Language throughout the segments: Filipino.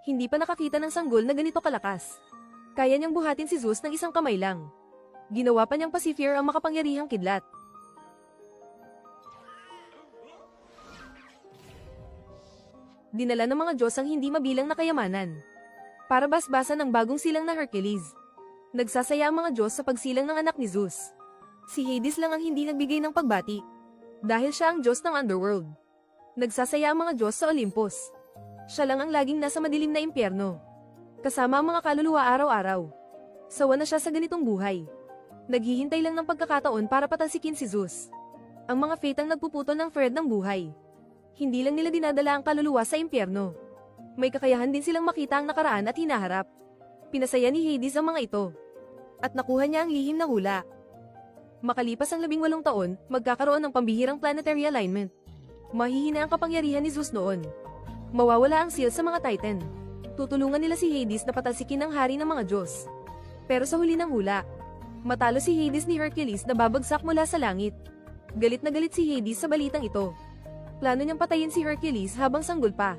Hindi pa nakakita ng sanggol na ganito kalakas. Kaya niyang buhatin si Zeus ng isang kamay lang. Ginawa pa niyang Pasiphae ang makapangyarihang kidlat. Dinala ng mga Diyos ang hindi mabilang na kayamanan para basbasan ang bagong silang na Hercules. Nagsasaya ang mga Diyos sa pagsilang ng anak ni Zeus. Si Hades lang ang hindi nagbigay ng pagbati dahil siya ang Diyos ng underworld. Nagsasaya ang mga Diyos sa Olympus. Siya lang ang laging nasa madilim na impyerno, kasama ang mga kaluluwa araw-araw. Sawa na siya sa ganitong buhay. Naghihintay lang ng pagkakataon para patalsikin si Zeus. Ang mga fate ang nagpuputol ng thread ng buhay. Hindi lang nila dinadala ang kaluluwa sa impyerno. May kakayahan din silang makita ang nakaraan at hinaharap. Pinasaya ni Hades ang mga ito. At nakuha niya ang lihim na hula. Makalipas ang 18 taon, magkakaroon ng pambihirang planetary alignment. Mahihina ang kapangyarihan ni Zeus noon. Mawawala ang seal sa mga Titan. Tutulungan nila si Hades na patalsikin ang hari ng mga Diyos. Pero sa huli ng hula, matalo si Hades ni Hercules na babagsak mula sa langit. Galit na galit si Hades sa balitang ito. Plano niyang patayin si Hercules habang sanggol pa.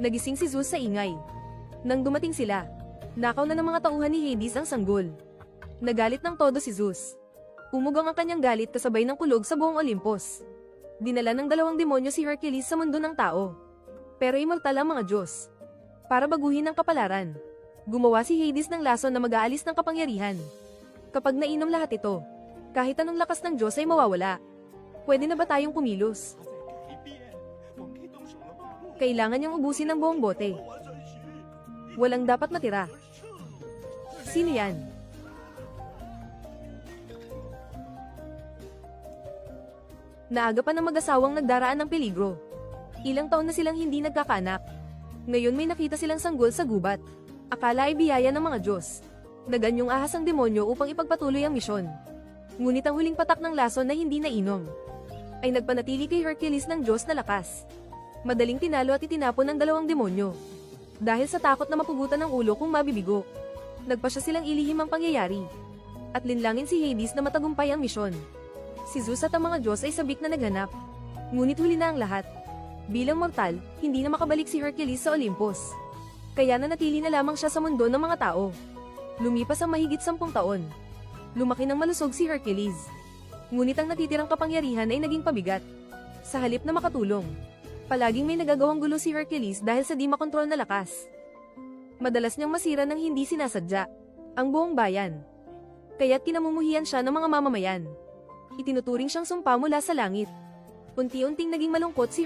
Nagising si Zeus sa ingay. Nang dumating sila, nakaw na ng mga tauhan ni Hades ang sanggol. Nagalit ng todo si Zeus. Umugong ang kanyang galit kasabay ng kulog sa buong Olympus. Dinala ng 2 demonyo si Hercules sa mundo ng tao. Pero immortal ang mga Diyos. Para baguhin ang kapalaran, gumawa si Hades ng lason na mag-aalis ng kapangyarihan. Kapag nainom lahat ito, kahit anong lakas ng Diyos ay mawawala. Pwede na ba tayong kumilos? Kailangan niyang ubusin ang buong bote. Walang dapat matira. Sino yan? Naaga pa ng mag-asawang nagdaraan ng peligro. Ilang taon na silang hindi nagkakaanak. Ngayon may nakita silang sanggol sa gubat. Akala ay biyaya ng mga Diyos. Naganyong ahas ang demonyo upang ipagpatuloy ang misyon. Ngunit ang huling patak ng lason na hindi nainom ay nagpanatili kay Hercules ng Diyos na lakas. Madaling tinalo at itinapon ng 2 demonyo. Dahil sa takot na mapugutan ng ulo kung mabibigo, nagpa siya silang ilihim ang pangyayari. At linlangin si Hades na matagumpay ang misyon. Si Zeus at ang mga Diyos ay sabik na naghanap. Ngunit huli na ang lahat. Bilang mortal, hindi na makabalik si Hercules sa Olympus. Kaya nanatili na lamang siya sa mundo ng mga tao. Lumipas ang mahigit 10 taon. Lumaki ng malusog si Hercules. Ngunit ang natitirang kapangyarihan ay naging pabigat. Sa halip na makatulong, palaging may nagagawang gulo si Hercules dahil sa di makontrol na lakas. Madalas niyang masira ng hindi sinasadya ang buong bayan. Kaya't kinamumuhian siya ng mga mamamayan. Itinuturing siyang sumpa mula sa langit. Unti-unting naging malungkot si Hercules.